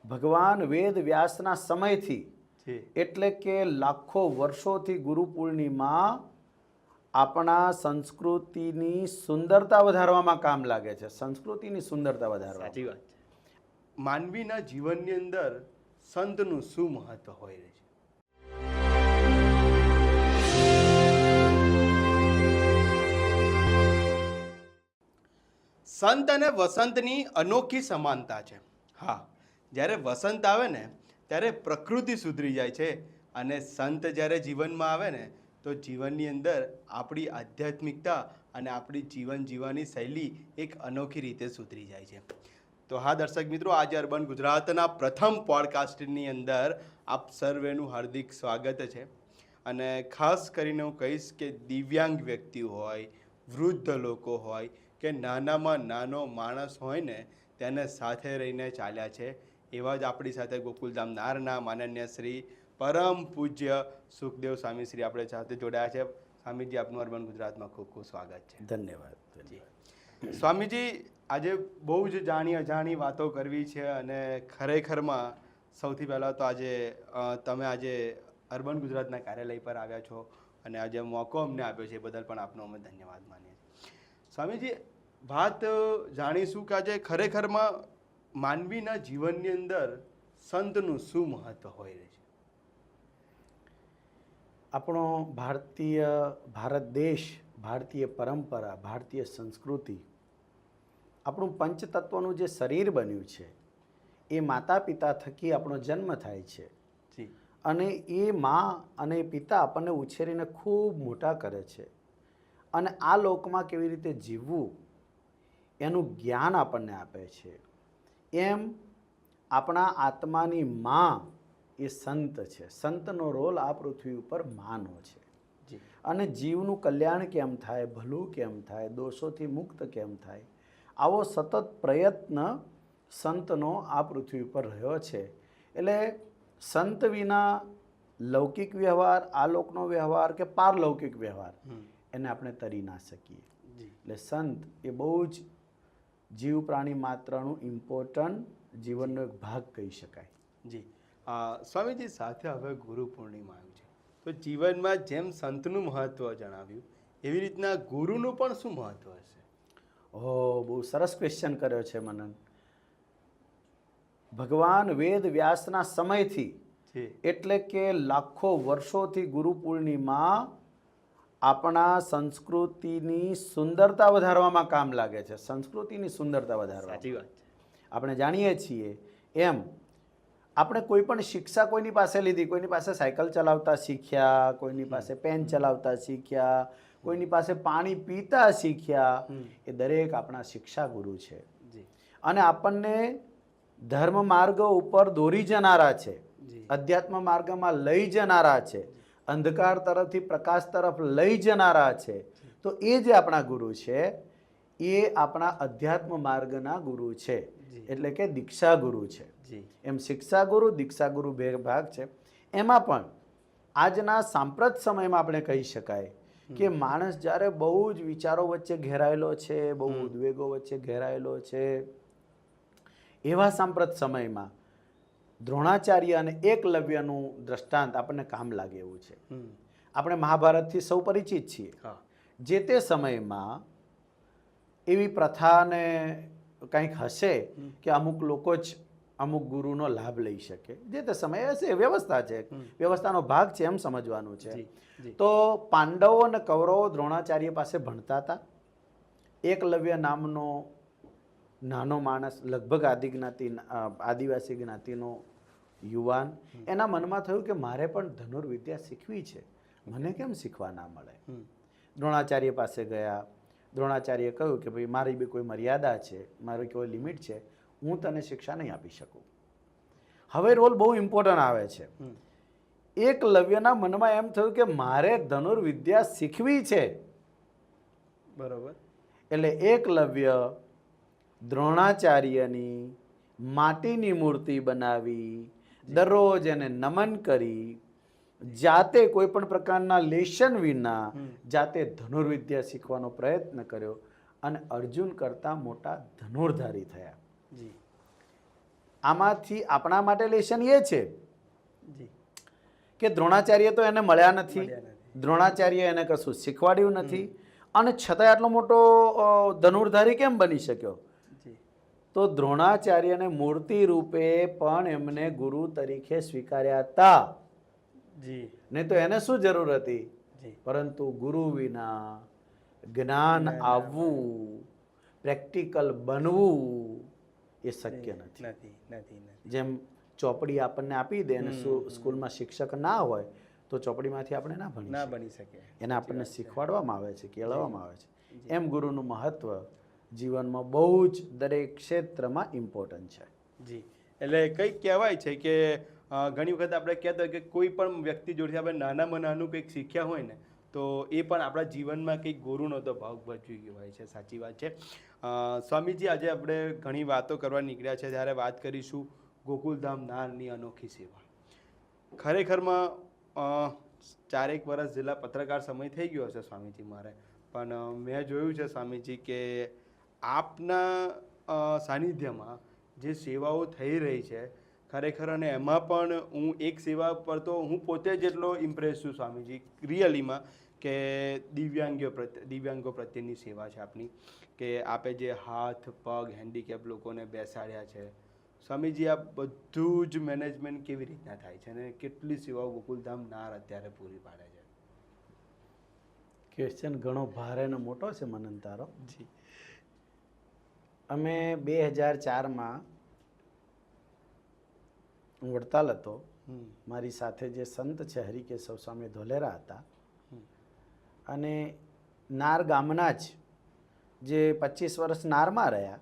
ભગવાન વેદ વ્યાસના સમયથી જી એટલે કે લાખો વર્ષોથી ગુરુ પૂર્ણિમા આપણા સંસ્કૃતિની સુંદરતા વધારવામાં કામ લાગે છે. સંસ્કૃતિની સુંદરતા વધારવા. સાચી વાત છે. માનવીના જીવનની અંદર સંતનું શું મહત્વ હોય છે? સંત અને વસંતની અનોખી સમાનતા છે. હા, જ્યારે વસંત આવે ને ત્યારે પ્રકૃતિ સુધરી જાય છે, અને સંત જ્યારે જીવનમાં આવે ને તો જીવનની અંદર આપણી આધ્યાત્મિકતા અને આપણી જીવન જીવવાની શૈલી એક અનોખી રીતે સુધરી જાય છે. તો હા દર્શક મિત્રો, આજે અર્બન ગુજરાતના પ્રથમ પોડકાસ્ટની અંદર આપ સર્વેનું હાર્દિક સ્વાગત છે. અને ખાસ કરીને હું કહીશ કે દિવ્યાંગ વ્યક્તિ હોય, વૃદ્ધ લોકો હોય કે નાનામાં નાનો માણસ હોય ને તેને સાથે રહીને ચાલ્યા છે. એવા જ આપણી સાથે ગોકુલધામ નારના માનનીય શ્રી પરમ પૂજ્ય સુખદેવ સ્વામી શ્રી આપણે સાથે જોડાયા છે. સ્વામીજી, આપનું અર્બન ગુજરાતમાં ખૂબ ખૂબ સ્વાગત છે. ધન્યવાદ. જી સ્વામીજી, આજે બહુ જ જાણી અજાણી વાતો કરવી છે, અને ખરેખરમાં સૌથી પહેલાં તો તમે અર્બન ગુજરાતના કાર્યાલય પર આવ્યા છો, અને આજે મોકો અમને આપ્યો છે એ બદલ પણ આપનો અમે ધન્યવાદ માનીએ છીએ. સ્વામીજી, વાત જાણીશું કે આજે ખરેખરમાં માનવીના જીવનની અંદર સંતનું શું મહત્વ હોય છે? આપણો ભારત દેશ, ભારતીય પરંપરા, ભારતીય સંસ્કૃતિ, આપણું પંચતત્વનું જે શરીર બન્યું છે એ માતા પિતા થકી આપણો જન્મ થાય છે. જી. અને એ મા અને પિતા આપણને ઉછેરીને ખૂબ મોટા કરે છે, અને આ લોકમાં કેવી રીતે જીવવું એનું જ્ઞાન આપણને આપે છે. એમ આપણા આત્માની મા એ સંત છે. સંતનો રોલ આ પૃથ્વી ઉપર માનો છે. જી. અને જીવનું કલ્યાણ કેમ થાય, ભલું કેમ થાય, દોષોથી મુક્ત કેમ થાય, આવો સતત પ્રયત્ન સંતનો આ પૃથ્વી ઉપર રહ્યો છે. એટલે સંત વિના લૌકિક વ્યવહાર, આલોકનો વ્યવહાર કે પારલૌકિક વ્યવહાર એને આપણે તરી ના શકીએ. એટલે સંત એ બહુ જ જીવ પ્રાણી માત્રનું ઇમ્પોર્ટન્ટ જીવનનો એક ભાગ કહી શકાય. જી. સ્વામીજી, સાથે હવે ગુરુ પૂર્ણિમા આવ્યું છે, તો જીવનમાં જેમ સંતનું મહત્વ જણાવ્યું એવી રીતના ગુરુનું પણ શું મહત્વ હશે? બહુ સરસ ક્વેશ્ચન કર્યો છે મનન. ભગવાન વેદ વ્યાસના સમયથી એટલે કે લાખો વર્ષોથી ગુરુ પૂર્ણિમા આપણા સંસ્કૃતિની સુંદરતા વધારવામાં કામ લાગે છે. સંસ્કૃતિની સુંદરતા વધારવા. સાચી વાત છે. આપણે જાણીએ છીએ એમ આપણે કોઈ પણ શિક્ષા કોઈની પાસે લીધી, કોઈની પાસે સાયકલ ચલાવતા શીખ્યા, કોઈની પાસે પેન ચલાવતા શીખ્યા, કોઈની પાસે પાણી પીતા શીખ્યા, એ દરેક આપણા શિક્ષા ગુરુ છે. અને આપણને ધર્મ માર્ગ ઉપર દોરી જનારા છે, અધ્યાત્મ માર્ગમાં લઈ જનારા છે, અંધકાર તરફથી પ્રકાશ તરફ લઈ જનારા છે. તો એ જે આપણા ગુરુ છે એ આપણા અધ્યાત્મ માર્ગના ગુરુ છે, એટલે કે દીક્ષા ગુરુ છે. એમ શિક્ષા ગુરુ, દીક્ષા ગુરુ બે ભાગ છે. એમાં પણ આજના સાંપ્રત સમયમાં આપણે કહી શકાય કે માણસ જ્યારે બહુ જ વિચારો વચ્ચે ઘેરાયેલો છે, બહુ ઉદ્વેગો વચ્ચે ઘેરાયેલો છે, એવા સાંપ્રત સમયમાં દ્રોણાચાર્ય અને એકલવ્યનું દ્રષ્ટાંત આપણને કામ લાગે એવું છે. આપણે મહાભારતથી સૌ પરિચિત છીએ. જે તે સમયમાં એવી પ્રથાને કંઈક હશે કે અમુક લોકો જ અમુક ગુરુનો લાભ લઈ શકે. જે તે સમયે હશે, વ્યવસ્થા છે, વ્યવસ્થાનો ભાગ છે એમ સમજવાનું છે. તો પાંડવો અને કૌરવો દ્રોણાચાર્ય પાસે ભણતા હતા. એકલવ્ય નામનો નાનો માણસ, લગભગ આદિવાસી જ્ઞાતિનો યુવાન, એના મનમાં થયું કે મારે પણ ધનુર્વિદ્યા શીખવી છે, મને કેમ શીખવા ના મળે. દ્રોણાચાર્ય પાસે ગયા. દ્રોણાચાર્ય કહ્યું કે ભાઈ મારી બી કોઈ મર્યાદા છે, મારી કોઈ લિમિટ છે, હું તને શિક્ષા નહીં આપી શકું. હવે રોલ બહુ ઇમ્પોર્ટન્ટ આવે છે. એકલવ્યના મનમાં એમ થયું કે મારે ધનુર્વિદ્યા શીખવી છે. બરોબર. એટલે એકલવ્ય દ્રોણાચાર્યની માટીની મૂર્તિ બનાવી, દરરોજ એને નમન કરી, જાતે કોઈ પણ પ્રકારના લેશન વિના જાતે ધનુર્વિદ્યા શીખવાનો પ્રયત્ન કર્યો, અને અર્જુન કરતાં મોટા ધનુર્ધારી થયા. આમાંથી આપણા માટે લેશન એ છે જી કે દ્રોણાચાર્ય તો એને મળ્યા નથી, મળ્યા નથી. દ્રોણાચાર્ય એને કશું શીખવાડ્યું નથી, અને છતાંય આટલો મોટો ધનુર્ધારી કેમ બની શક્યો? જી તો દ્રોણાચાર્યને મૂર્તિ રૂપે પણ એમને ગુરુ તરીકે સ્વીકાર્યા હતા. જી નહીં તો એને શું જરૂર હતી? જી પરંતુ ગુરુ વિના જ્ઞાન આવવું, પ્રેક્ટિકલ બનવું એ શક્ય નથી. નથી નથી નથી જેમ ચોપડી આપણને આપી દે અને સ્કૂલમાં શિક્ષક ના હોય તો ચોપડીમાંથી આપણે ના ભણી ના શકીએ. બની શકે. એને આપણને શીખવાડવામાં આવે છે, કેળવવામાં આવે છે. એમ ગુરુનું મહત્વ જીવનમાં બહુ જ દરેક ક્ષેત્રમાં ઇમ્પોર્ટન્ટ છે. જી એટલે કંઈક કહેવાય છે કે ઘણી વખત આપણે કહેતા હોય કે કોઈ પણ વ્યક્તિ જોડે આપણે નાનામાં નાનું કંઈક શીખ્યા હોય ને તો એ પણ આપણા જીવનમાં કંઈક ગુરુનો તો ભાગ ભજવી ગયો હોય છે. સાચી વાત છે. સ્વામીજી, આજે આપણે ઘણી વાતો કરવા નીકળ્યા છે ત્યારે વાત કરીશું ગોકુલધામ નારની અનોખી સેવા. ખરેખરમાં 4 વર્ષ જેટલા પત્રકાર સમય થઈ ગયો હશે સ્વામીજી મારે, પણ મેં જોયું છે સ્વામીજી કે આપના સાનિધ્યમાં જે સેવાઓ થઈ રહી છે ખરેખર, અને એમાં પણ હું એક સેવા પર તો હું પોતે જ એટલો ઇમ્પ્રેસ છું સ્વામીજી રિયલીમાં કે દિવ્યાંગો પ્રત્યેની સેવા છે આપની, કે આપે જે હાથ પગ હેન્ડીકેપ લોકોને બેસાડ્યા છે સ્વામીજી, આ બધું જ મેનેજમેન્ટ કેવી રીતના થાય છે અને કેટલી સેવાઓ ગોકુલધામ નાર અત્યારે પૂરી પાડે છે? ક્વેશ્ચન ઘણો ભારે અને મોટો છે મનન તારો. જી અમે 2004માં હું વડતાલ હતો. મારી સાથે જે સંત છે હરિકેશવ સ્વામી ધોલેરા હતા, અને નાર ગામના જ જે 25 વર્ષ નારમાં રહ્યા,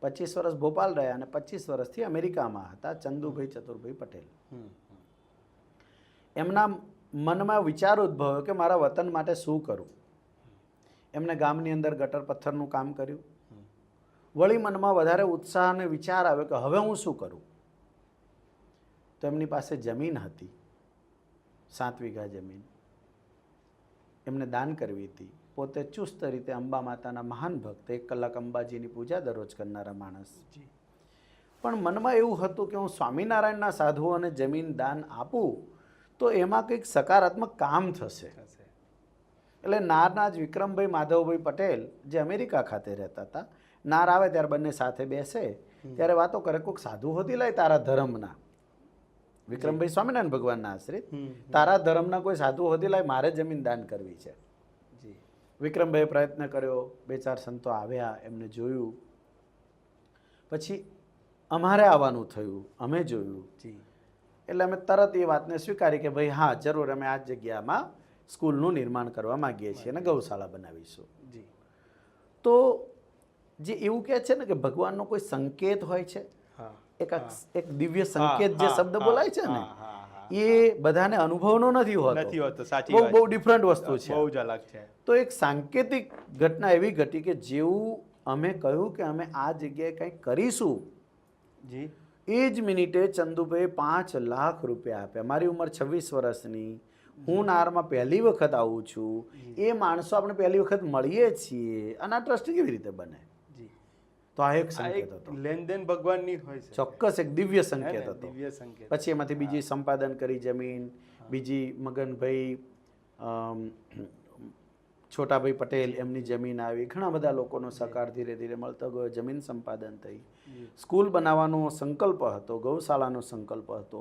25 વર્ષ ભોપાલ રહ્યા અને 25 વર્ષથી અમેરિકામાં હતા, ચંદુભાઈ ચતુરભાઈ પટેલ. એમના મનમાં વિચાર ઉદ્ભવ્યો કે મારા વતન માટે શું કરું. એમને ગામની અંદર ગટર પથ્થરનું કામ કર્યું. વળી મનમાં વધારે ઉત્સાહ અને વિચાર આવ્યો કે હવે હું શું કરું. તો એમની પાસે જમીન હતી, 7 વીઘા જમીન એમને દાન કરવી હતી. પોતે ચુસ્ત રીતે અંબા માતાના મહાન ભક્ત, 1 કલાક અંબાજીની પૂજા દરરોજ કરનારા માણસ. પણ મનમાં એવું હતું કે હું સ્વામિનારાયણના સાધુઓને જમીન દાન આપું તો એમાં કંઈક સકારાત્મક કામ થશે. એટલે નારના જ વિક્રમભાઈ માધવભાઈ પટેલ જે અમેરિકા ખાતે રહેતા હતા, નાર આવે ત્યારે બંને સાથે બેસે ત્યારે વાતો કરે, કોઈક સાધુ હોતી લાય તારા ધર્મના, વિક્રમભાઈ સ્વામિનારાયણ ભગવાનના આશ્રિત, તારા ધર્મના કોઈ સાધુ હોતી લાય, મારે જમીન દાન કરવી છે. વિક્રમભાઈએ પ્રયત્ન કર્યો, 2-4 સંતો આવ્યા, એમને જોયું, પછી અમારે આવવાનું થયું, અમે જોયું. એટલે અમે તરત એ વાતને સ્વીકારી કે ભાઈ હા જરૂર, અમે આ જગ્યામાં સ્કૂલનું નિર્માણ કરવા માગીએ છીએ અને ગૌશાળા બનાવીશું. તો જે એવું કહે છે ને કે ભગવાનનો કોઈ સંકેત હોય છે, એક દિવ્ય સંકેત જે શબ્દ બોલાય છે ને, એ બધાને અનુભવનો નથી હોતો. બહુ ડિફરન્ટ વસ્તુ છે, બહુ જ અલગ છે. તો એક સાંકેતિક ઘટના એવી ઘટી કે જેવું અમે કહ્યું કે અમે આ જગ્યાએ કંઈક કરીશું, જી એ જ મિનિટે ચંદુભાઈએ 5 લાખ રૂપિયા આપ્યા. મારી ઉંમર 26 વર્ષની, હું નારમાં પહેલી વખત આવું છું, એ માણસો આપણે પહેલી વખત મળીએ છીએ અને આ ટ્રસ્ટ કેવી રીતે બને? તો આ એક સંકેત હતો. લેનદેન ભગવાનની હોય છે, ચોક્કસ એક દિવ્ય સંકેત હતો. દિવ્ય સંકેત. પછી એમાંથી બીજી સંપાદન કરી જમીન, બીજી મગનભાઈ છોટાભાઈ પટેલ એમની જમીન આવી, ઘણા બધા લોકોનો સહકાર ધીરે ધીરે મળતો ગયો, જમીન સંપાદન થઈ. સ્કૂલ બનાવવાનો સંકલ્પ હતો, ગૌશાળાનો સંકલ્પ હતો.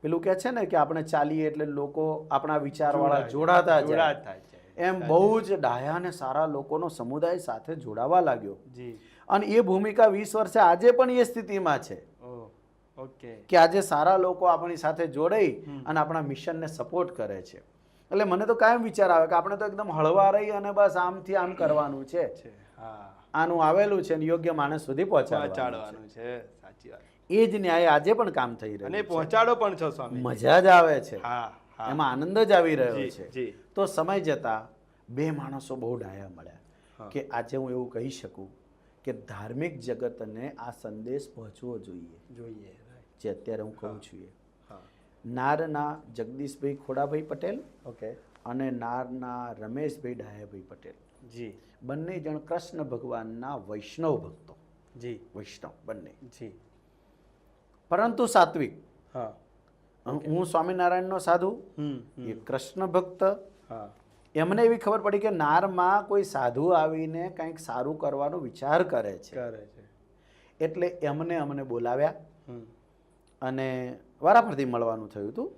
પેલું કહે છે ને કે આપણે ચાલીએ એટલે લોકો આપણા વિચારવાળા જોડાતા જાય, એમ બહુ જ ડાયા અને સારા લોકોનો સમુદાય સાથે જોડાવા લાગ્યો. અને એ ભૂમિકા 20 વર્ષે આજે પણ એ સ્થિતિમાં છે કે આજે સારા લોકો આપણી સાથે જોડાઈ અને આપણા મિશનને સપોર્ટ કરે છે. એટલે મને તો કાયમ વિચાર આવે કે આપણે તો એકદમ હળવા રહી અને બસ આમથી આમ કરવાનું છે, આનું આવેલું છે ને યોગ્ય માણસ સુધી પહોંચાડવાનું છે. સાચી વાત. એ જ ન્યાય આજે પણ કામ થઈ રહ્યું અને પહોંચાડો પણ છો સ્વામી. મજા જ આવે છે, એમાં આનંદ જ આવી રહ્યો છે. તો સમય જતા 2 માણસો બહુ ડાયા મળ્યા કે આજે હું એવું કહી શકું કે ધાર્મિક જગતને આ સંદેશ પહોંચવો જોઈએ જે અત્યારે હું કહું છું. નારના જગદીશભાઈ ખોડાભાઈ પટેલ અને નારના રમેશભાઈ ડાયાભાઈ પટેલ, બંને જણ કૃષ્ણ ભગવાનના વૈષ્ણવ ભક્તો, વૈષ્ણવ બંને. પરંતુ સાત્વિક. હા. હું સ્વામિનારાયણનો સાધુ, એ કૃષ્ણ ભક્ત. હા. એમને એવી ખબર પડી કે નારમાં કોઈ સાધુ આવીને કંઈક સારું કરવાનો વિચાર કરે છે, કરે છે. એટલે અમને બોલાવ્યા હમ. અને વારાફરતી મળવાનું થયું હતું.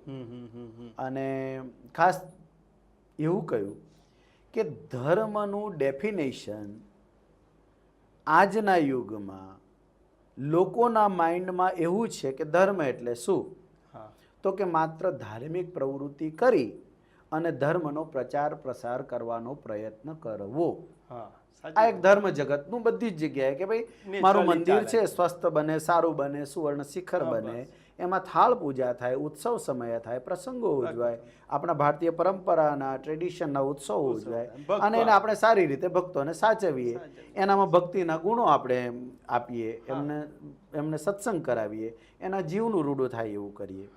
અને ખાસ એવું કહ્યું કે ધર્મનું ડેફિનેશન આજના યુગમાં લોકોના માઇન્ડમાં એવું છે કે ધર્મ એટલે શું? હા. તો કે માત્ર ધાર્મિક પ્રવૃત્તિ કરી અને ધર્મનો પ્રચાર પ્રસાર કરવાનો પ્રયત્ન કરવો. હા. આ એક ધર્મ જગતનું બધી જ જગ્યાએ કે ભાઈ મારું મંદિર છે, સ્વસ્થ બને, સારું બને, સુવર્ણ શિખર બને, એમાં થાળ પૂજા થાય, ઉત્સવ સમય થાય, પ્રસંગો ઉજવાય, આપણા ભારતીય પરંપરાના ટ્રેડિશનના ઉત્સવો ઉજવાય અને એને આપણે સારી રીતે ભક્તોને સાચવીએ, એનામાં ભક્તિના ગુણો આપણે આપીએ, એમને સત્સંગ કરાવીએ, એના જીવનું રૂડું થાય એવું કરીએ.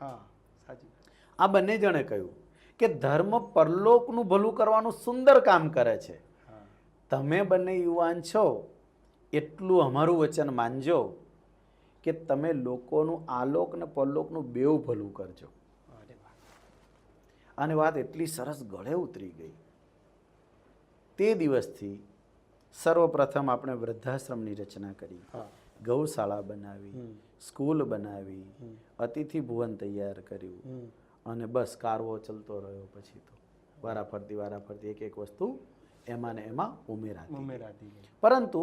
આ બંને જણે કહ્યું કે ધર્મ પરલોકનું ભલું કરવાનું સુંદર કામ કરે છે. તમે બંને યુવાન છો એટલું અમારું વચન માનજો કે તમે લોકોનું આલોક ને પરલોકનું બેઉ ભલું કરજો. અને વાત એટલી સરસ ગળે ઉતરી ગઈ. તે દિવસથી સર્વપ્રથમ આપણે વૃદ્ધાશ્રમની રચના કરી, ગૌશાળા બનાવી, સ્કૂલ બનાવી, અતિથિ ભુવન તૈયાર કર્યું અને બસ કારવો ચલતો રહ્યો. પછી તો વારાફરતી એક વસ્તુ એમાં ને એમાં ઉમેરાતી. પરંતુ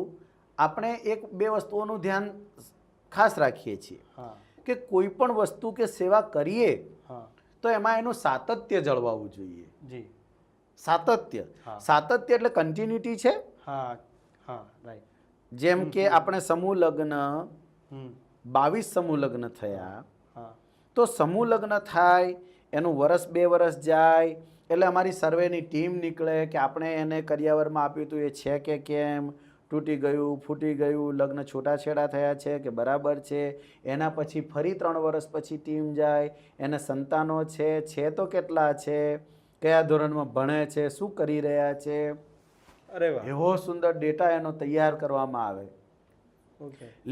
આપણે એક બે વસ્તુઓનું ધ્યાન ખાસ રાખીએ છીએ કે કોઈ પણ વસ્તુ કે સેવા કરીએ તો એમાં એનું સાતત્ય જળવાવું જોઈએ. સાતત્ય એટલે કન્ટિન્યુટી છે. જેમ કે આપણે સમૂહ લગ્ન 22 સમૂહ લગ્ન થયા, તો સમૂહ લગ્ન થાય એનું વર્ષ 2 વર્ષ જાય એટલે અમારી સર્વેની ટીમ નીકળે કે આપણે એને કરિયાવરમાં આપ્યું હતું એ છે કે કેમ, તૂટી ગયું, ફૂટી ગયું, લગ્ન છૂટાછેડા થયા છે કે બરાબર છે. એના પછી ફરી 3 વર્ષ પછી ટીમ જાય, એને સંતાનો છે તો કેટલા છે, કયા ધોરણમાં ભણે છે, શું કરી રહ્યા છે, એવો સુંદર ડેટા એનો તૈયાર કરવામાં આવે.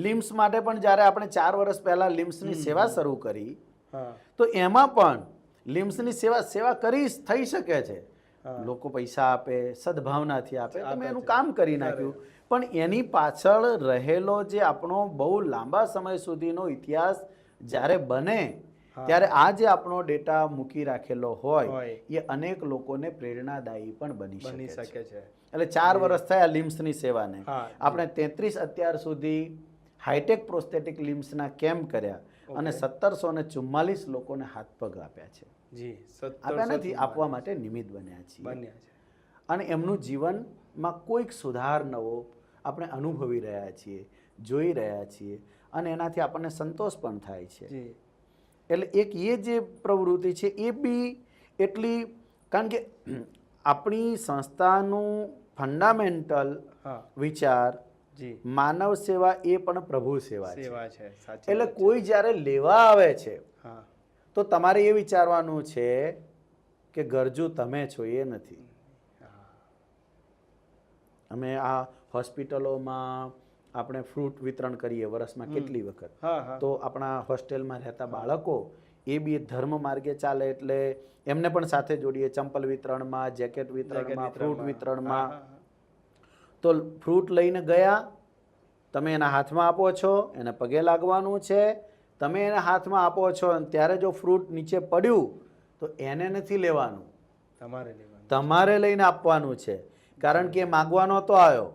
લિમ્સ માટે પણ જ્યારે આપણે 4 વર્ષ પહેલા લિમ્સની સેવા શરૂ કરી તો એમાં પણ લિમ્સની સેવા કરી થઈ શકે છે. લોકો પૈસા આપે, સદભાવનાથી આપે, તમે એનું કામ કરી નાખ્યું. પણ એની પાછળ રહેલો જે આપણો બહુ લાંબા સમય સુધીનો ઇતિહાસ જ્યારે બને ત્યારે આ જે આપણો ડેટા મૂકી રાખેલો હોય એ અનેક લોકોને પ્રેરણાદાયી પણ બની શકે છે. એટલે 4 વર્ષ થયા લિમ્સની સેવાને, આપણે 33 અત્યાર સુધી હાઈટેક પ્રોસ્થેટિક લિમ્સના કેમ્પ કર્યા અને 1744 લોકોને હાથ પગ આપ્યા છે. આપ્યા નથી, આપવા માટે નિમિત્ત બન્યા છીએ. અને એમનું જીવનમાં કોઈક સુધાર નવો આપણે અનુભવી રહ્યા છીએ, જોઈ રહ્યા છીએ અને એનાથી આપણને સંતોષ પણ થાય છે. એટલે એક એ જે પ્રવૃત્તિ છે એ બી એટલી, કારણ કે આપણી સંસ્થાનું ફંડામેન્ટલ વિચાર માનવ સેવા એ પણ પ્રભુ સેવા છે. એટલે કોઈ જ્યારે લેવા આવે છે તો તમારે એ વિચારવાનું છે કે ગરજુ તમે છો, એ નથી. અમે આ હોસ્પિટલોમાં આપણે ફ્રૂટ વિતરણ કરીએ વર્ષમાં કેટલી વખત, તો આપણા હોસ્ટેલમાં રહેતા બાળકો એ બી ધર્મ માર્ગે ચાલે એટલે એમને પણ સાથે જોડીએ. ચંપલ વિતરણમાં, જેકેટ વિતરણમાં, ફ્રૂટ વિતરણમાં. તો ફ્રૂટ લઈને ગયા, તમે એના હાથમાં આપો છો, એને પગે લાગવાનું છે. તમે એના હાથમાં આપો છો અને ત્યારે જો ફ્રૂટ નીચે પડ્યું તો એને નથી લેવાનું, તમારે લઈને આપવાનું છે. કારણ કે માગવા નહોતો આવ્યો,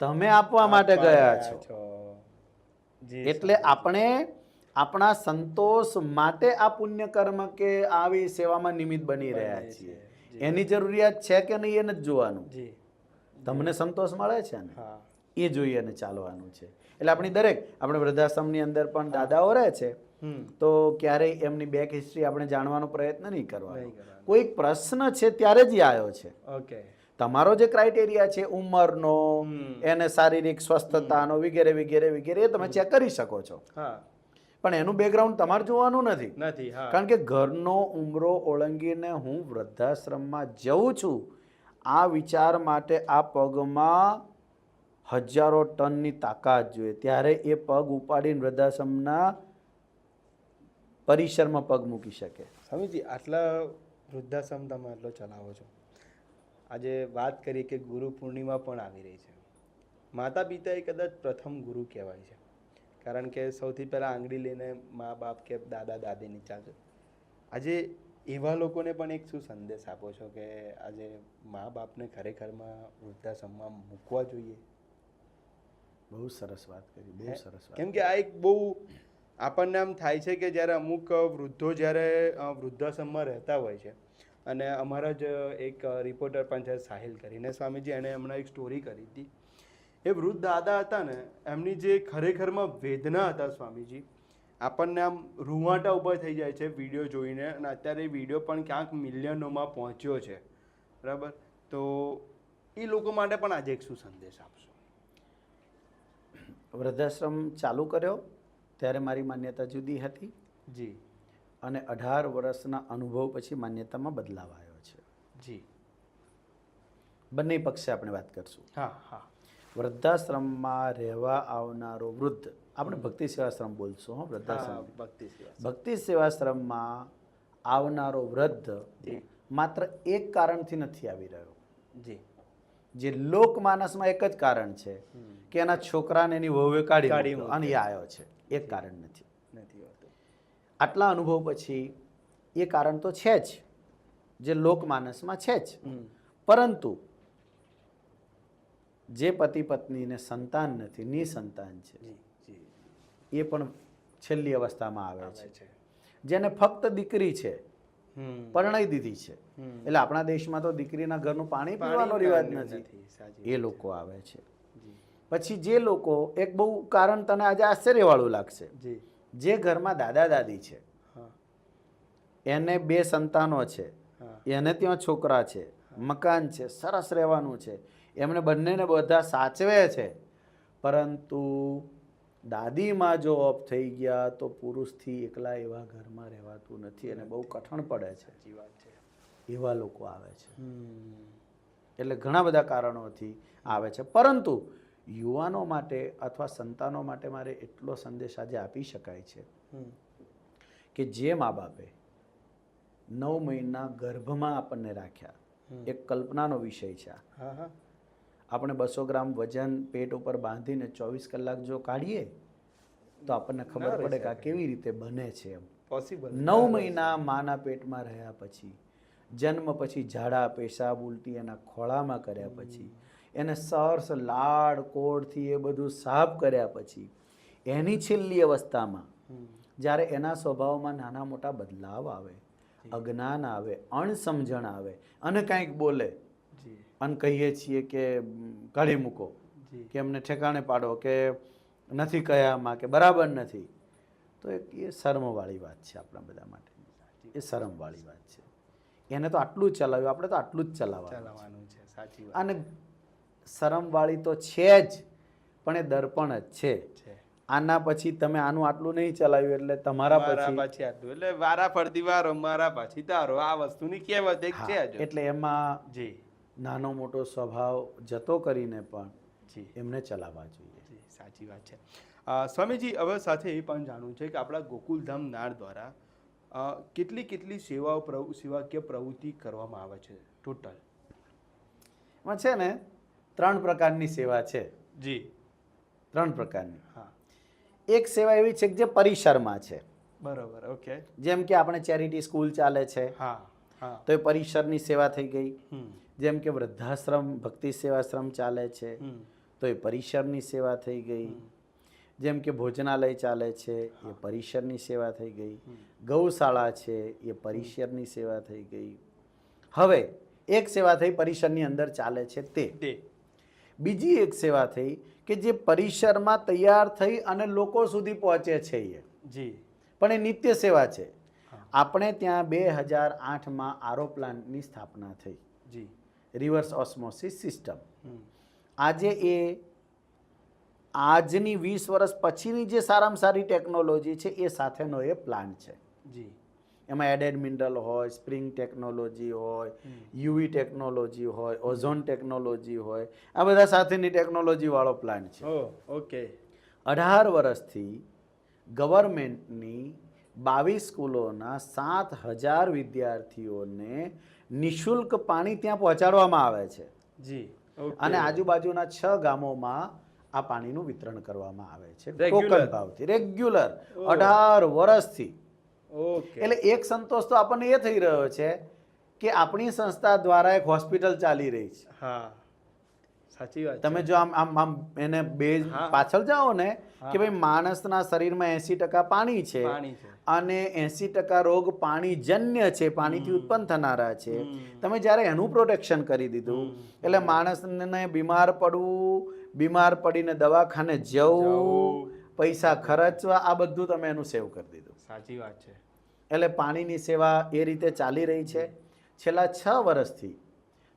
તમે આપવા માટે ગયા છો. એટલે આપણે આપણા સંતોષ માટે આ પુણ્ય કર્મ કે આવી સેવામાં નિમિત્ત બની રહ્યા છીએ. એની જરૂરિયાત છે કે નહીં એ નથી જોવાનું, તમને સંતોષ મળે છે ને એ જોઈએ અને ચાલવાનું છે. એટલે આપણે વૃદ્ધાશ્રમની અંદર પણ દાદાઓ રહે છે તો ક્યારેય એમની બેક હિસ્ટ્રી આપણે જાણવાનો પ્રયત્ન નહીં કરવાનો. કોઈક પ્રશ્ન છે ત્યારે જ આવ્યો છે. તમારો જે ક્રાઇટેરિયા છે ઉંમરનો, એને શારીરિક સ્વસ્થતાનો વગેરે વગેરે વગેરે એ તમે ચેક કરી શકો છો, પણ એનું બેકગ્રાઉન્ડ તમારે જોવાનું નથી. કારણ કે ઘરનો ઉંમરો ઓળંગીને હું વૃદ્ધાશ્રમમાં જઉં છું આ વિચાર માટે આ પગમાં હજારો ટનની તાકાત જોઈએ, ત્યારે એ પગ ઉપાડીને વૃદ્ધાશ્રમના પરિસરમાં પગ મૂકી શકે. સ્વામીજી આટલા વૃદ્ધાશ્રમ તમે આટલો ચલાવો છો, આજે વાત કરીએ કે ગુરુ પૂર્ણિમા પણ આવી રહી છે. માતા પિતા એ કદાચ પ્રથમ ગુરુ કહેવાય છે, કારણ કે સૌથી પહેલાં આંગળી લઈને મા બાપ કે દાદા દાદીની ચાલશે. આજે એવા લોકોને પણ એક શું સંદેશ આપો છો કે આજે મા બાપને ખરેખરમાં વૃદ્ધાશ્રમમાં મૂકવા જોઈએ? બહુ સરસ વાત કરી, બહુ સરસ વાત. કેમ કે આ એક બહુ આપણને આમ થાય છે કે જ્યારે અમુક વૃદ્ધો જ્યારે વૃદ્ધાશ્રમમાં રહેતા હોય છે, અને અમારા જ એક રિપોર્ટર પણ છે સાહિલ કરીને સ્વામીજી, એણે હમણાં એક સ્ટોરી કરી હતી. એ વૃદ્ધ દાદા હતા ને, એમની જે ખરેખરમાં વેદના હતા સ્વામીજી, આપણને આમ રૂવાટા ઊભા થઈ જાય છે વિડીયો જોઈને. અને અત્યારે એ વિડીયો પણ ક્યાંક મિલિયનોમાં પહોંચ્યો છે, બરાબર? તો એ લોકો માટે પણ આજે એક શું સંદેશ આપશો? વૃદ્ધાશ્રમ ચાલુ કર્યો ત્યારે મારી માન્યતા જુદી હતી, જી અને 18 વર્ષના અનુભવ પછી માન્યતામાં બદલાવ આવ્યો છે. જી બંને પક્ષે આપણે વાત કરશું. હા હા. વૃદ્ધાશ્રમમાં રહેવા આવનારો વૃદ્ધ, આપણે ભક્તિ સેવાશ્રમ બોલશું. હો, વૃદ્ધાશ્રમ ભક્તિ સેવા. ભક્તિ સેવાશ્રમમાં આવનારો વૃદ્ધ માત્ર એક કારણથી નથી આવી રહ્યો. જી. જે લોકમાનસમાં એક જ કારણ છે કે એના છોકરાને એની વહુએ કાઢી મૂક્યો અને એ આવ્યો છે. એક કારણ નથી. આટલા અનુભવ પછી એ કારણ તો છે જ, જે લોકમાનસમાં છે જ. પરંતુ જે પતિ પત્નીને સંતાન નથી, નિસંતાન છે, એ પણ છેલ્લી અવસ્થામાં આવે છે. જેને ફક્ત દીકરી છે, પરણાઈ દીધી છે, એટલે આપણા દેશમાં તો દીકરીના ઘરનું પાણી પીવાનો રિવાજ નથી, એ લોકો આવે છે. પછી જે લોકો, એક બહુ કારણ તને આજે આશ્ચર્યવાળું લાગશે, જે ઘરમાં દાદા દાદી છે, એને 2 સંતાનો છે, એને ત્યાં છોકરા છે, મકાન છે, સરસ રહેવાનું છે, એમને બંનેને બધા સાચવે છે, પરંતુ દાદીમાં જો ઓફ થઈ ગયા તો પુરુષથી એકલા એવા ઘરમાં રહેવાતું નથી, અને બહુ કઠણ પડે છે. એવા લોકો આવે છે. એટલે ઘણા બધા કારણોથી આવે છે. પરંતુ યુવાનો માટે અથવા સંતાનો માટે મારે એટલો સંદેશ આજે આપી શકાય છે કે જે મા બાપે 9 મહિના ગર્ભમાં આપણને રાખ્યા, એક કલ્પનાનો વિષય છે. આપણે 200 ગ્રામ વજન પેટ ઉપર બાંધીને 24 કલાક જો કાઢીએ તો આપણને ખબર પડે કે આ કેવી રીતે બને છે. એમ પોસિબલ 9 મહિના માના પેટમાં રહ્યા પછી, જન્મ પછી ઝાડા પેશાબ ઉલટી એના ખોળામાં કર્યા પછી, એને સરસ લાડ કોડથી એ બધું સાફ કર્યા પછી, એની છેલ્લી અવસ્થામાં જ્યારે એના સ્વભાવમાં નાના મોટા બદલાવ આવે, અજ્ઞાન આવે, અણસમજણ આવે, અને કંઈક બોલે અને કહીએ છીએ કે કાઢી મૂકો, કે એમને ઠેકાણે પાડો, કે નથી કયામાં, કે બરાબર નથી, તો એ શરમવાળી વાત છે આપણા બધા માટે. એ શરમવાળી વાત છે. એને તો આટલું જ ચલાવ્યું, આપણે તો આટલું જ ચલાવવાનું છે. સાચી વાત. અને શરમવાળી તો છે જ, પણ એ દર્પણ જ છે. આના પછી તમે આનું આટલું નહીં ચલાવ્યું એટલે તમારા પછી આટલું, એટલે વારા ફરતી વારો, મારા પછી તારો, આ વસ્તુની કહેવત એક છે. એટલે એમાં નાનો મોટો સ્વભાવ જતો કરીને પણ એમને ચલાવવા જોઈએ. સાચી વાત છે. સ્વામીજી, હવે સાથે એ પણ જાણવું છે કે આપણા ગોકુલધામ નાળ દ્વારા કેટલી સેવાકીય પ્રવૃત્તિ કરવામાં આવે છે ટોટલ? એમાં છે ને 3 પ્રકારની સેવા છે. 3 પ્રકારની. એક સેવા એવી છે કે જે પરિસરમાં છે. બરોબર, ઓકે. જેમ કે આપણે ચેરિટી સ્કૂલ ચાલે છે, તો એ પરિસરની સેવા થઈ ગઈ. જેમ કે વૃદ્ધાશ્રમ ભક્તિ સેવાશ્રમ ચાલે છે, તો એ પરિસરની સેવા થઈ ગઈ. જેમ કે ભોજનાલય ચાલે છે, એ પરિસરની સેવા થઈ ગઈ. ગૌશાળા છે, એ પરિસરની સેવા થઈ ગઈ. હવે એક સેવા થઈ પરિસરની અંદર ચાલે છે તે. બીજી એક સેવા થઈ કે જે પરિસરમાં તૈયાર થઈ અને લોકો સુધી પહોંચે છે એ, પણ એ નિત્ય સેવા છે. આપણે ત્યાં 2008માં આરો પ્લાન્ટની સ્થાપના થઈ, રિવર્સ ઓસ્મોસિસ સિસ્ટમ. આજે એ આજની 20 વર્ષ પછીની જે સારામાં સારી ટેકનોલોજી છે એ સાથેનો એ પ્લાન્ટ છે. એમાં એડેડ મિનરલ હોય, સ્પ્રિંગ ટેકનોલોજી હોય, યુવી ટેકનોલોજી હોય, ઓઝોન ટેકનોલોજી હોય, આ બધા સાથેની ટેકનોલોજી વાળો પ્લાન્ટ છે. 18 વર્ષથી ગવર્મેન્ટની 22 સ્કૂલોના 7,000 વિદ્યાર્થીઓને નિઃશુલ્ક પાણી ત્યાં પહોંચાડવામાં આવે છે જી અને આજુબાજુના 6 ગામોમાં આ પાણીનું વિતરણ કરવામાં આવે છે Regular? ટોકન ભાવથી રેગ્યુલર 18 વર્ષથી. ઓકે એટલે એક સંતોષ તો આપણને એ થઈ રહ્યો છે કે આપણી સંસ્થા દ્વારા એક હોસ્પિટલ ચાલી રહી છે. હા સાચી વાત તમે જો આમ એને બેઝ હા. પાછળ જાઓ ને હા. કે ભાઈ માણસના શરીરમાં 80% પાણી છે પાણી છે અને 80% રોગ પાણીજન્ય છે, પાણીથી ઉત્પન્ન થનારા છે. હમ. તમે જ્યારે એનું પ્રોટેક્શન કરી દીધું એટલે માણસને બીમાર પડવું, બીમાર પડીને દવાખાને જવું, પૈસા ખર્ચવા, આ બધું તમે એનું સેવ કરી દીધું. સાચી વાત છે એટલે પાણીની સેવા એ રીતે ચાલી રહી છે. છેલ્લા 6 વર્ષથી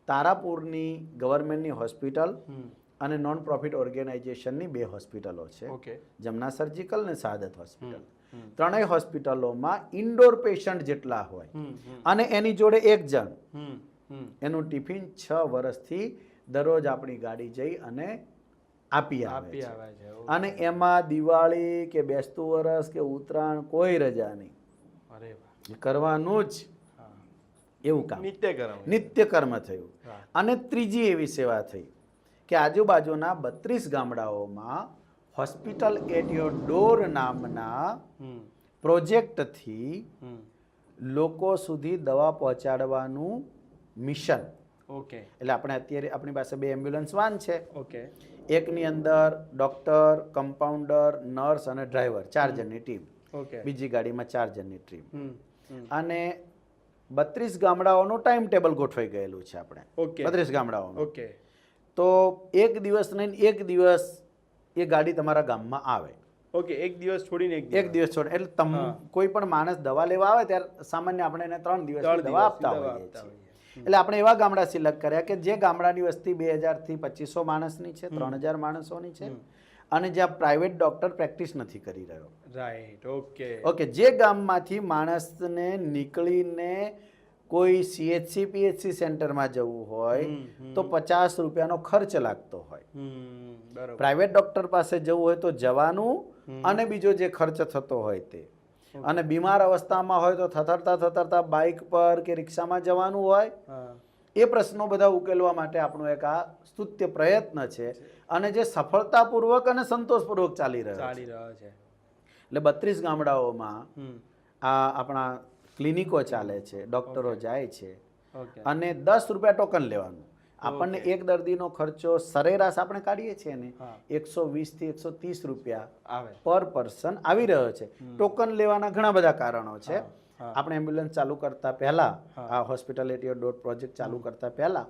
તારાપુરની ગવર્મેન્ટની હોસ્પિટલ હમ અને નોન પ્રોફિટ ઓર્ગેનાઇઝેશનની 2 હોસ્પિટલો છે, ઓકે જમના સર્જિકલ ને સાદત હોસ્પિટલ. હમ. ત્રણેય હોસ્પિટલોમાં ઇન્ડોર પેશન્ટ જેટલા હોય અને એની જોડે 1 જણ એનું ટિફિન 6 વર્ષથી દરરોજ આપણી ગાડી જઈ અને આપી આવે આપી છે. આવે છે અને એમાં દિવાળી કે બેસતું વરસ કે ઉત્તરાયણ કોઈ રજા નહીં, અરે વાહ એ કરવાનું જ હા એવું કામ નિત્ય કરમ નિત્ય કર્મ થયું. હા. અને ત્રીજી એવી સેવા થઈ કે આજુબાજુના 32 ગામડાઓમાં હોસ્પિટલ એટ યોર ડોર નામના હમ પ્રોજેક્ટથી હમ લોકો સુધી દવા પહોંચાડવાનું મિશન. ઓકે એટલે આપણે અત્યારે આપણી પાસે 2 એમ્બ્યુલન્સ વાન છે. ઓકે એકની અંદર ડૉક્ટર, કમ્પાઉન્ડર, નર્સ અને ડ્રાઈવર 4 જણની ટીમ, ઓકે બીજી ગાડીમાં 4 જણની ટીમ. હમ અને 32 ગામડાઓનું ટાઈમ ટેબલ ગોઠવાઈ ગયેલું છે આપણે, ઓકે 32 ગામડાઓનું. ઓકે તો એક દિવસ નહીં, એક દિવસ એ ગાડી તમારા ગામમાં આવે, ઓકે એક દિવસ છોડીને એક દિવસ છોડ. એટલે કોઈ પણ માણસ દવા લેવા આવે ત્યારે સામાન્ય આપણે એને 3 દિવસની દવા આપતા હોઈએ છીએ. એટલે આપણે એવા ગામડા સિલેક્ટ કર્યા કે જે ગામડાની વસ્તી 2000 થી 2500 માણસની છે, 3000 માણસોની છે અને જ્યાં પ્રાઇવેટ ડોક્ટર પ્રેક્ટિસ નથી કરી રહ્યો. રાઈટ ઓકે ઓકે, જે ગામમાંથી માણસને નીકળીને કોઈ CHC PHC સેન્ટરમાં જવું હોય તો 50 રૂપિયાનો ખર્ચ લાગતો હોય, બરોબર પ્રાઇવેટ ડોક્ટર પાસે જવું હોય તો જવાનું અને બીજો જે ખર્ચ થતો હોય તે, અને બીમાર અવસ્થામાં હોય તો થથરતા બાઇક પર કે રિક્ષામાં જવાનું હોય. હા એ પ્રશ્નો બધા ઉકેલવા માટે આપણો એક આ સ્તુત્ય પ્રયત્ન છે અને જે સફળતાપૂર્વક અને સંતોષપૂર્વક ચાલી રહ્યો છે. ચાલી રહ્યો છે એટલે 32 ગામડાઓમાં હમ આ આપણા ક્લિનિકો ચાલે છે, ડૉક્ટરો જાય છે ઓકે અને 10 રૂપિયા ટોકન લેવાનું. આપણને એક દર્દીનો ખર્ચો સરેરાશ આપણે કાઢીએ છીએ ને હા 120 થી 130 રૂપિયા આવે પર પર્સન આવી રહ્યો છે. ટોકન લેવાના ઘણા બધા કારણો છે. હા. આપણે એમ્બ્યુલન્સ ચાલુ કરતા પહેલા, હા. આ hospital at your door project ચાલુ કરતા પહેલા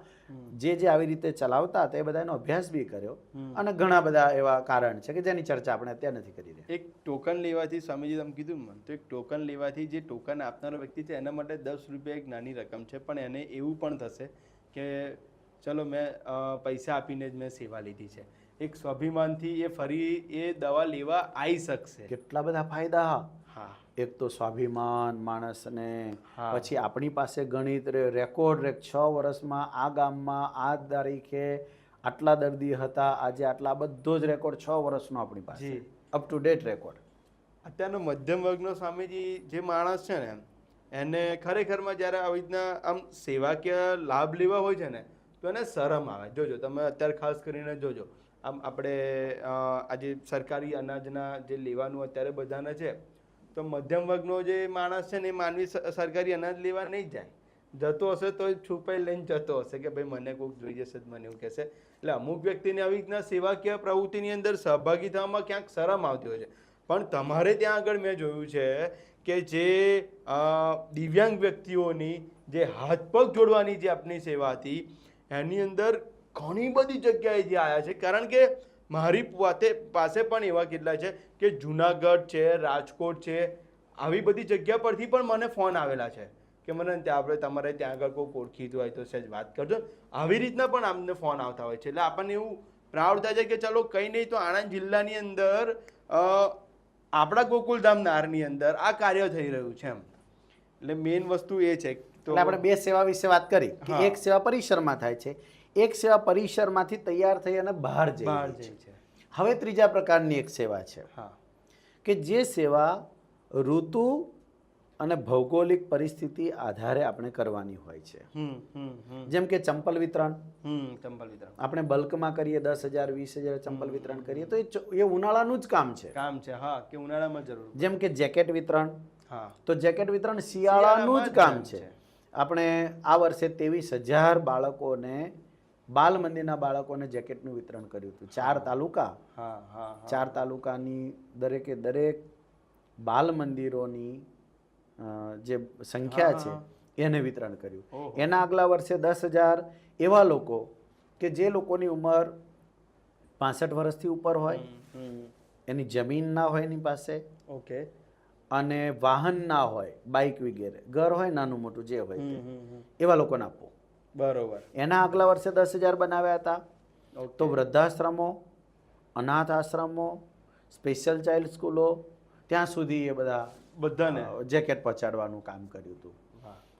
જે આવી રીતે ચલાવતા હતા એ બધાનો અભ્યાસ બી કર્યો અને ઘણા બધા એવા કારણ છે કે જેની ચર્ચા આપણે અત્યારે નથી કરી રહ્યા. એક ટોકન લેવાથી સ્વામીજી તમે કીધું ને મને, તો એક ટોકન લેવાથી જે ટોકન આપનારો વ્યક્તિ છે એના માટે 10 રૂપિયા એક નાની રકમ છે, પણ એને એવું પણ થશે કે ચલો મેં પૈસા આપીને જ મેં સેવા લીધી છે. એક સ્વાભિમાનથી એ ફરી એ દવા લેવા આવી શકશે. કેટલા બધા ફાયદા. હા એક તો સ્વાભિમાન માણસને, હા. પછી આપણી પાસે ગણિત રેકોર્ડ 6 વર્ષમાં આ ગામમાં આ તારીખે આટલા દર્દી હતા, આજે આટલા, બધો જ રેકોર્ડ 6 વર્ષનો આપણી પાસે, જી. Up to date record. અત્યારનો મધ્યમ વર્ગનો સ્વામીજી જે માણસ છે ને એને ખરેખરમાં જ્યારે આવી રીતના આમ સેવાકીય લાભ લેવા હોય છે ને તો એને શરમ આવે. જોજો તમે અત્યારે ખાસ કરીને જોજો આમ આપણે આજે સરકારી અનાજના જે લેવાનું અત્યારે બધાને છે તો મધ્યમ વર્ગનો જે માણસ છે ને એ માનવી સરકારી અનાજ લેવા નહીં જાય, જતો હશે તો છુપાઈ લઈને જતો હશે કે ભાઈ મને કોઈક જોઈ જશે જ મને એવું કહેશે. એટલે અમુક વ્યક્તિને આવી રીતના સેવાકીય પ્રવૃત્તિની અંદર સહભાગી થવામાં ક્યાંક શરમ આવતી હોય છે, પણ તમારે ત્યાં આગળ મેં જોયું છે કે જે દિવ્યાંગ વ્યક્તિઓની જે હાથ પગ જોડવાની જે આપણી સેવા હતી એની અંદર ઘણી બધી જગ્યાએ જે આવ્યા છે. કારણ કે મારી પાસે પણ એવા કેટલા છે કે જુનાગઢ છે, રાજકોટ છે, આવી બધી જગ્યા પરથી પણ મને ફોન આવેલા છે કે મને આપણે તમારે ત્યાં આગળ કોઈ ઓળખીતું હોય તો સહેજ વાત કરજો. આવી રીતના પણ અમને ફોન આવતા હોય છે. એટલે આપણને એવું પ્રાઉડ થાય છે કે ચલો કંઈ નહીં તો આણંદ જિલ્લાની અંદર આપણા ગોકુલધામ નારની અંદર આ કાર્ય થઈ રહ્યું છે એમ. એટલે મેઇન વસ્તુ એ છે. તો એટલે આપણે 2 સેવા વિશે વાત કરી કે હા. એક સેવા પરિસરમાં થાય છે, એક સેવા પરિસરમાંથી તૈયાર થઈ અને બહાર જઈ બહાર રહી જાય છે. છે. હવે ત્રીજા પ્રકારની એક સેવા છે હા કે જે સેવા ઋતુ અને ભૌગોલિક પરિસ્થિતિ આધારે આપણે કરવાની હોય છે. જેમ કે ચંપલ વિતરણ ચંપલ વિતરણ આપણે બલ્કમાં કરીએ 10,000 20,000 ચંપલ વિતરણ કરીએ તો એ ઉનાળાનું જ કામ છે. હા, કે ઉનાળામાં જરૂર. જેમ કે જેકેટ વિતરણ, હા, તો જેકેટ વિતરણ શિયાળાનું જ કામ છે. આપણે આ વર્ષે 23,000 બાળકોને, બાલ મંદિરના બાળકોને જેકેટનું વિતરણ કર્યું હતું. 4 તાલુકા, હા, હા, 4 તાલુકાની દરેકે દરેક બાલ મંદિરોની જે સંખ્યા છે એને વિતરણ કર્યું. એના આગલા વર્ષે 10,000 એવા લોકો કે જે લોકોની ઉંમર 65 વર્ષથી ઉપર હોય, એની જમીન ના હોય એની પાસે, ઓકે, અને વાહન ના હોય, બાઇક વગેરે, ઘર હોય નાનું મોટું જે હોય એવા લોકોને આપવું. બરોબર. એના આગલા વર્ષે 10,000 બનાવ્યા હતા. તો વૃદ્ધાશ્રમો, અનાથ આશ્રમો, સ્પેશિયલ ચાઇલ્ડ સ્કૂલો, ત્યાં સુધી એ બધાને જેકેટ પહોંચાડવાનું કામ કર્યું હતું.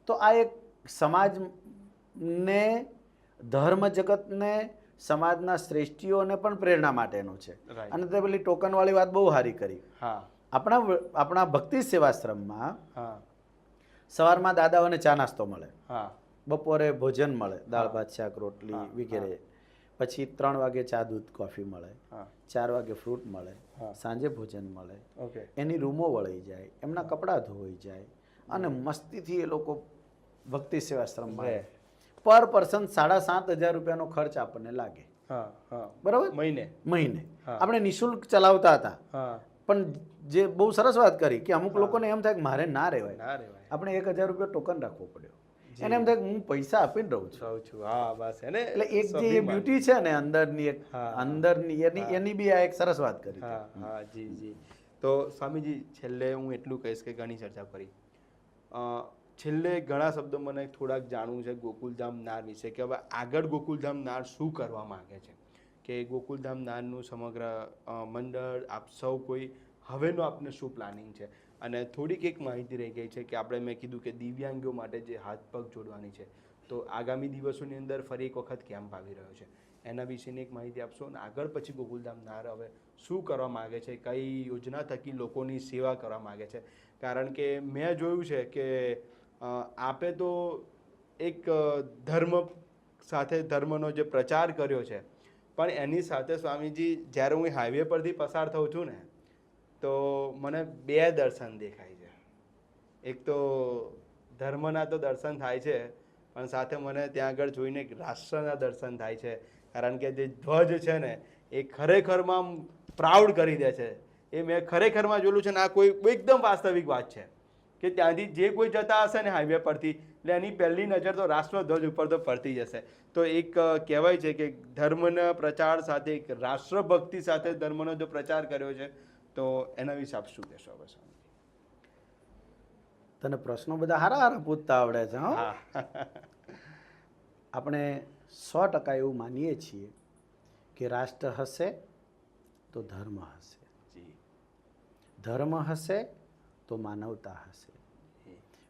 તો આ એક સમાજને, ધર્મ જગતને, સમાજના શ્રેષ્ઠીઓને પણ પ્રેરણા માટેનું છે. અને તે પેલી ટોકનવાળી વાત બહુ સારી કરી. આપણા ભક્તિ સેવાશ્રમમાં સવારમાં દાદાઓને ચા નાસ્તો મળે, બપોરે ભોજન મળે, દાળ ભાત શાક રોટલી વગેરે, પછી 3 વાગે ચા દૂધ કોફી મળે, 4 વાગે ફ્રૂટ મળે, સાંજે ભોજન મળે, એની રૂમો વળી જાય, એમના કપડાં ધોવાઈ જાય, અને મસ્તીથી એ લોકો ભક્તિ સેવાશ્રમમાં પર પર્સન 7,500 રૂપિયાનો ખર્ચ આપણને લાગે. બરાબર, મહિને આપણે નિઃશુલ્ક ચલાવતા હતા. પણ જે બહુ સરસ વાત કરી કે અમુક લોકોને એમ થાય કે મારે ના રહેવાય, આપણે 1,000 રૂપિયા ટોકન રાખવો પડ્યો. એને એમ થાય કે હું પૈસા આપીને રહું છું. એટલે એક જે એ બ્યુટી છે ને અંદરની એની બી આ એક સરસ વાત કરી. જી. તો સ્વામીજી, છેલ્લે હું એટલું કહીશ કે ઘણી ચર્ચા કરી, છેલ્લે ઘણા શબ્દો મને થોડાક જાણવું છે ગોકુલધામ નાર વિશે, કે હવે આગળ ગોકુલધામ નાર શું કરવા માંગે છે, કે ગોકુલધામ નારનું સમગ્ર મંડળ, આપ સૌ કોઈ હવેનો આપને શું પ્લાનિંગ છે. અને થોડીક એક માહિતી રહી ગઈ છે કે આપણે, મેં કીધું કે દિવ્યાંગો માટે જે હાથ પગ જોડવાની છે, તો આગામી દિવસોની અંદર ફરી એક વખત કેમ્પ આવી રહ્યો છે, એના વિશેની એક માહિતી આપશો. અને આગળ પછી ગોકુલધામ નાર હવે શું કરવા માગે છે, કઈ યોજના થકી લોકોની સેવા કરવા માગે છે. કારણ કે મેં જોયું છે કે આપે તો એક ધર્મ સાથે ધર્મનો જે પ્રચાર કર્યો છે, પણ એની સાથે સ્વામીજી, જ્યારે હું હાઈવે પરથી પસાર થઉં છું ને, તો મને 2 દર્શન દેખાય છે. એક તો ધર્મના તો દર્શન થાય છે, પણ સાથે મને ત્યાં આગળ જોઈને રાષ્ટ્રના દર્શન થાય છે. કારણ કે જે ધ્વજ છે ને, એ ખરેખરમાં પ્રાઉડ કરી દે છે. એ મેં ખરેખરમાં જોયેલું છે ને, આ કોઈ એકદમ વાસ્તવિક વાત છે કે ત્યાંથી જે કોઈ જતા હશે ને હાઈવે પરથી, એટલે એની પહેલી નજર તો રાષ્ટ્રધ્વજ ઉપર તો પડતી જશે. તો એક કહેવાય છે કે ધર્મના પ્રચાર સાથે, એક રાષ્ટ્રભક્તિ સાથે ધર્મનો જો પ્રચાર કર્યો છે, તો એના વિશે આપ શું કહેશો? બસ, તને પ્રશ્નો બધા હારા પૂછતા આવડે છે. આપણે 100% એવું માનીએ છીએ કે રાષ્ટ્ર હશે તો ધર્મ હશે, ધર્મ હશે તો માનવતા હશે,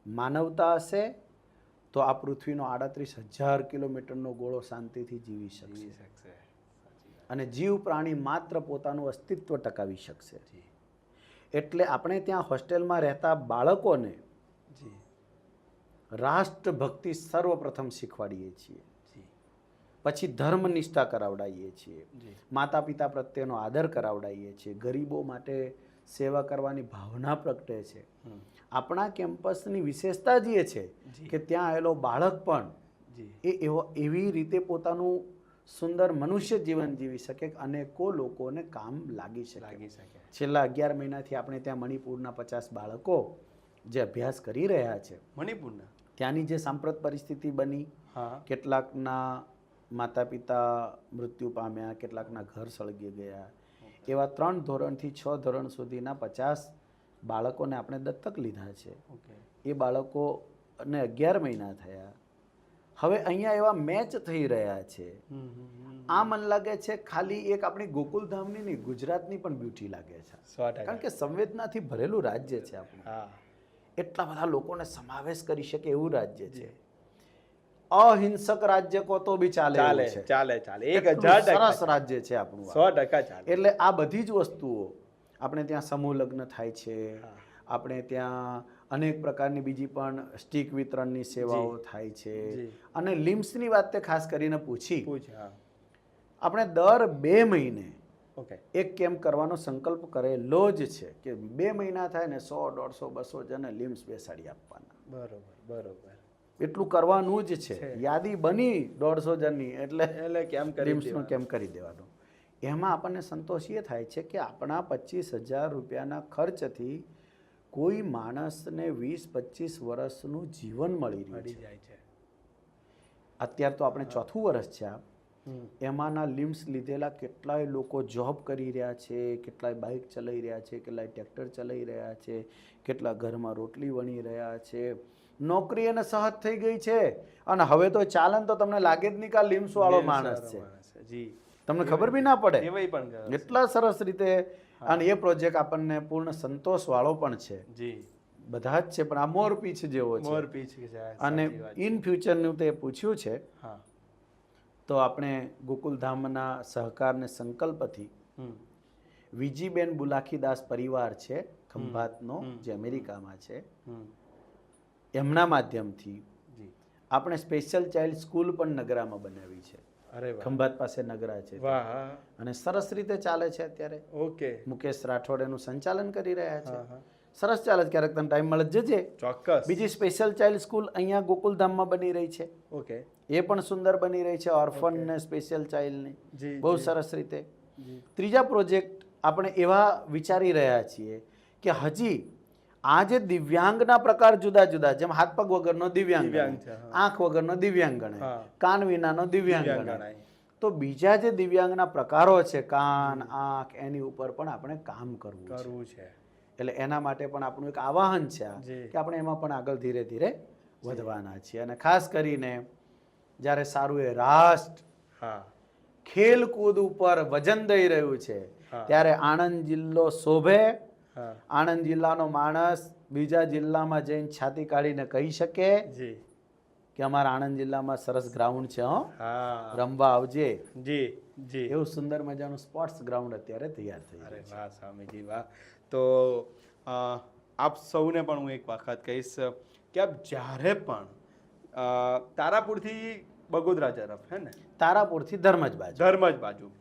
માનવતા હશે તો આ પૃથ્વીનો 38,000 કિલોમીટરનો ગોળો શાંતિથી જીવી શકશે, અને જીવ પ્રાણી માત્ર પોતાનું અસ્તિત્વ ટકાવી શકશે. એટલે આપણે ત્યાં હોસ્ટેલમાં રહેતા બાળકોને રાષ્ટ્રભક્તિ સર્વપ્રથમ શીખવાડીએ છીએ, પછી ધર્મનિષ્ઠા કરાવડાવીએ છીએ, માતા પિતા પ્રત્યેનો આદર કરાવડાવીએ છીએ, ગરીબો માટે સેવા કરવાની ભાવના પ્રગટે છે. આપણા કેમ્પસની વિશેષતા જ એ છે કે ત્યાં આવેલો બાળક પણ એવી રીતે પોતાનું સુંદર મનુષ્ય જીવન જીવી શકે કે અનેકો લોકોને કામ લાગી શકે. છેલ્લા 11 મહિનાથી આપણે ત્યાં મણિપુરના 50 બાળકો જે અભ્યાસ કરી રહ્યા છે, મણિપુરના ત્યાંની જે સાંપ્રત પરિસ્થિતિ બની, કેટલાકના માતા પિતા મૃત્યુ પામ્યા, કેટલાકના ઘર સળગી ગયા, એવા 3 ધોરણથી 6 ધોરણ સુધીના 50 બાળકોને આપણે દત્તક લીધા છે. એ બાળકોને 11 મહિના થયા. હવે અહીંયા એવા મેચ થઈ રહ્યા છે. આ મને લાગે છે ખાલી એક આપણી ગોકુલધામની નહીં, ગુજરાતની પણ બ્યુટી લાગે છે. કારણ કે સંવેદનાથી ભરેલું રાજ્ય છે આપણું. એટલા બધા લોકોને સમાવેશ કરી શકે એવું રાજ્ય છે. અહિંસક રાજ્ય કો તો બી ચાલે છે. ચાલે 1000% સરસ રાજ્ય છે આપણું. 100% ચાલે. એટલે આ બધી જ વસ્તુઓ આપણે ત્યાં સમૂહ લગ્ન થાય છે, આપણે ત્યાં અનેક પ્રકારની બીજી પણ સ્ટીક વિતરણની સેવાઓ થાય છે. અને લિમ્સની વાત તે ખાસ કરીને પૂછી. આપણે દર 2 મહિને એક કેમ્પ કરવાનો સંકલ્પ કરેલો જ છે કે 2 મહિના થાય ને 100, 150, 200 જણને લિમ્સ બેસાડી આપવાના. બરોબર. એટલું કરવાનું જ છે. યાદી બની 150 જણની એટલે લિમ્સનો કેમ્પ કરી દેવાનો. એમાં આપણને સંતોષ એ થાય છે કે આપણા 25,000 રૂપિયાના ખર્ચથી કોઈ માણસને 20-25 વર્ષનું જીવન મળી રહ્યું છે. અત્યારે તો આપણે 4થું વર્ષ છે. એમાંના લિમ્સ લીધેલા કેટલાય લોકો જોબ કરી રહ્યા છે, કેટલાય બાઇક ચલાવી રહ્યા છે, કેટલાય ટ્રેક્ટર ચલાવી રહ્યા છે, કેટલા ઘરમાં રોટલી વણી રહ્યા છે. નોકરી એને સહજ થઈ ગઈ છે. અને હવે તો ચાલન તો તમને લાગે જ નહીં કે લિમ્સ વાળો માણસ છે. તમને ખબર બી ના પડે. એટલા સરસ રીતે. અને એ પ્રોજેક્ટ આપણને પૂર્ણ સંતોષ વાળો પણ છે. બધા જ છે પણ આ મોરપીંછ જેવો છે. અને ઇન ફ્યુચરનું તે પૂછ્યું છે તો આપણે ગોકુલધામના સહકાર ને સંકલ્પથી વિજીબેન બુલાખીદાસ પરિવાર છે ખંભાતનો, જે અમેરિકામાં છે, એમના માધ્યમથી આપણે સ્પેશિયલ ચાઇલ્ડ સ્કૂલ પણ નગરામાં બનાવી છે. ખંભાત પાસે નગરા છે અને સરસ રીતે ચાલે છે અત્યારે. મુકેશ રાઠોડ એનું સંચાલન કરી રહ્યા છે. સરસ ચાલે છે. ક્યારેક તને ટાઈમ મળે જજે. ચોક્કસ. બીજી સ્પેશિયલ ચાઇલ્ડ સ્કૂલ અહીંયા ગોકુલધામમાં બની રહી છે. એ પણ સુંદર બની રહી છે. ઓર્ફન ને સ્પેશિયલ ચાઇલ્ડની બહુ સરસ રીતે. ત્રીજા પ્રોજેક્ટ આપણે એવા વિચારી રહ્યા છીએ કે હજી આ જે દિવ્યાંગના પ્રકાર જુદા જુદા, જેમ હાથ પગ વગરનો દિવ્યાંગ, આંખ વગરનો દિવ્યાંગ ગણાય, કાન વિનાનો દિવ્યાંગ ગણાય, તો બીજા જે દિવ્યાંગના પ્રકારો છે, કાન, આંખ, એની ઉપર પણ આપણે કામ કરવું છે. એટલે એના માટે પણ આપણું એક આવાહન છે કે આપણે એમાં પણ આગળ ધીરે ધીરે વધવાના છીએ. અને ખાસ કરીને જ્યારે સારું એ રાષ્ટ્ર ખેલકૂદ ઉપર વજન દઈ રહ્યું છે ત્યારે આણંદ જિલ્લો શોભે. આણંદ જિલ્લાનો માણસ બીજા જિલ્લામાં જઈને છાતી કાઢીને કહી શકે કે અમારા આણંદ જિલ્લામાં સરસ ગ્રાઉન્ડ છે, રમવા આવજે. એવું સુંદર મજાનું સ્પોર્ટ્સ ગ્રાઉન્ડ અત્યારે તૈયાર થઈ રહ્યું છે. વાહ સ્વામીજી વાહ. તો આપ સૌને પણ હું એક વખત કહીશ કે આપ જ્યારે પણ તારાપુરથી બગોદરા તરફ, હે ને? તારાપુરથી ધર્મજ બાજુ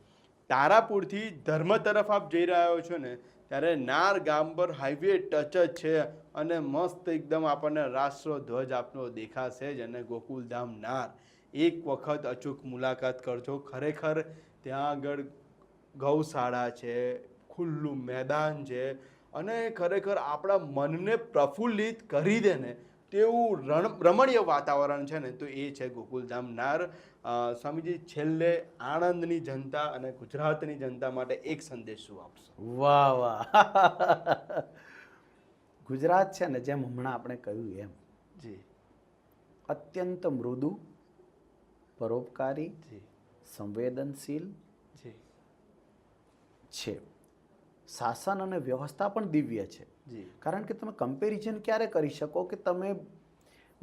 તારાપુરથી ધર્મ તરફ આપ જઈ રહ્યો છો ને, ત્યારે નાર ગામ પર હાઈવે ટચ જ છે અને મસ્ત એકદમ આપણને રાષ્ટ્રધ્વજ આપનો દેખાશે જ. અને ગોકુલધામ નાર એક વખત અચૂક મુલાકાત કરજો. ખરેખર ત્યાં આગળ ગૌશાળા છે, ખુલ્લું મેદાન છે અને ખરેખર આપણા મનને પ્રફુલ્લિત કરી દે ને તેવું રમણીય વાતાવરણ છે ને, તો એ છે ગોકુલધામ નાર. સ્વામીજી, છેલ્લે આણંદની જનતા અને ગુજરાતની જનતા માટે એક સંદેશ શું આપશો? વાહ વાહ. ગુજરાત છે ને, જેમ હમણાં આપણે કહ્યું એમ, અત્યંત મૃદુ, પરોપકારી, સંવેદનશીલ છે. શાસન અને વ્યવસ્થા પણ દિવ્ય છે. કારણ કે તમે કમ્પેરિઝન ક્યારે કરી શકો કે તમે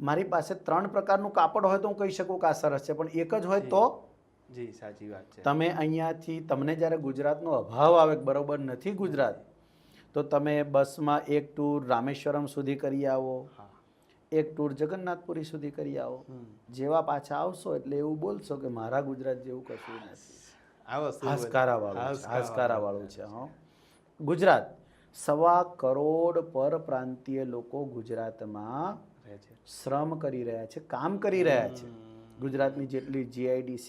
મારી પાસે 3 પ્રકારનું કાપડ હોય તો હું કહી શકું કે આ સરસ છે, પણ એક જ હોય તો? સાચી વાત છે. તમે અહીંયાથી તમને જ્યારે ગુજરાતનો અભાવ આવે, બરોબર નથી ગુજરાત, તો તમે બસમાં એક ટૂર રામેશ્વરમ સુધી કરી આવો, એક ટૂર જગન્નાથપુરી સુધી કરી આવો. જેવા પાછા આવશો એટલે એવું બોલશો કે મારા ગુજરાત જેવું કશું નથી. હાશકારા વાળું છે. ગુજરાત 1.25 કરોડ પરપ્રાંતીય લોકો ગુજરાતમાં શ્રમ કરી રહ્યા છે, કામ કરી રહ્યા છે. ગુજરાતની જેટલી GIDC,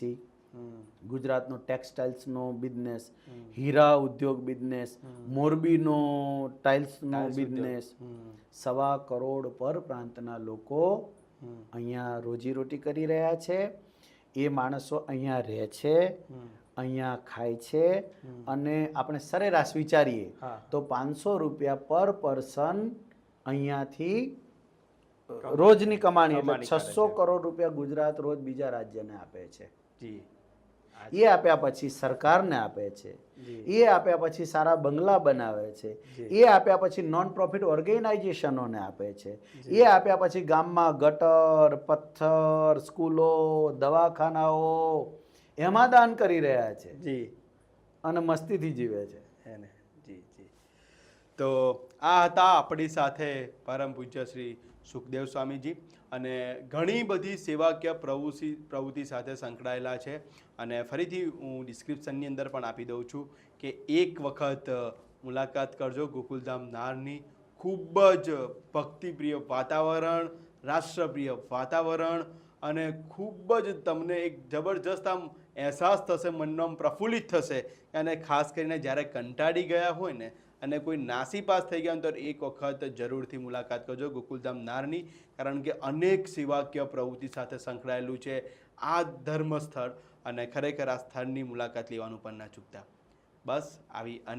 ગુજરાતનો ટેક્સટાઇલ્સનો બિઝનેસ, હીરા ઉદ્યોગ બિઝનેસ, મોરબીનો ટાઇલ્સનો બિઝનેસ, 1.25 કરોડ પરપ્રાંતના લોકો અહીંયા રોજીરોટી કરી રહ્યા છે. એ માણસો અહીંયા રહે છે, અહીંયા ખાય છે. અને આપણે સરેરાશ વિચારીએ તો 500 રૂપિયા પર પર્સન અહીંયાથી રોજની કમાણી, એટલે 600 કરોડ રૂપિયા ગુજરાત રોજ બીજા રાજ્યને આપે છે. એ આપ્યા પછી સરકારને આપે છે, એ આપ્યા પછી સારા બંગલા બનાવે છે, એ આપ્યા પછી નોન પ્રોફિટ ઓર્ગેનાઇઝેશનોને આપે છે, એ આપ્યા પછી ગામમાં ગટર, પથ્થર, સ્કૂલો, દવાખાનાઓ એમાં દાન કરી રહ્યા છે અને મસ્તીથી જીવે છે. તો આ હતા આપણી સાથે પરમ પૂજ્ય શ્રી સુખદેવ સ્વામીજી, અને ઘણી બધી સેવાકીય પ્રવૃત્તિ સાથે સંકળાયેલા છે. અને ફરીથી હું ડિસ્ક્રિપ્શનની અંદર પણ આપી દઉં છું કે એક વખત મુલાકાત કરજો ગોકુલધામ નારની. ખૂબ જ ભક્તિપ્રિય વાતાવરણ, રાષ્ટ્રપ્રિય વાતાવરણ, અને ખૂબ જ તમને એક જબરજસ્ત આમ અહેસાસ થશે, મનનો આમ પ્રફુલ્લિત થશે. અને ખાસ કરીને જ્યારે કંટાળી ગયા હોય ને અને કોઈ નાસીપાસ થઈ ગયા તો એક વખત જરૂરથી મુલાકાત કરજો ગોકુલધામ નારની, કારણ કે અનેક સેવાકીય પ્રવૃત્તિ સાથે સંકળાયેલું છે આ ધર્મ સ્થળ, અને ખરેખર આ સ્થળની મુલાકાત લેવાનું પણ ના ચૂકતા. બસ આવી અનેક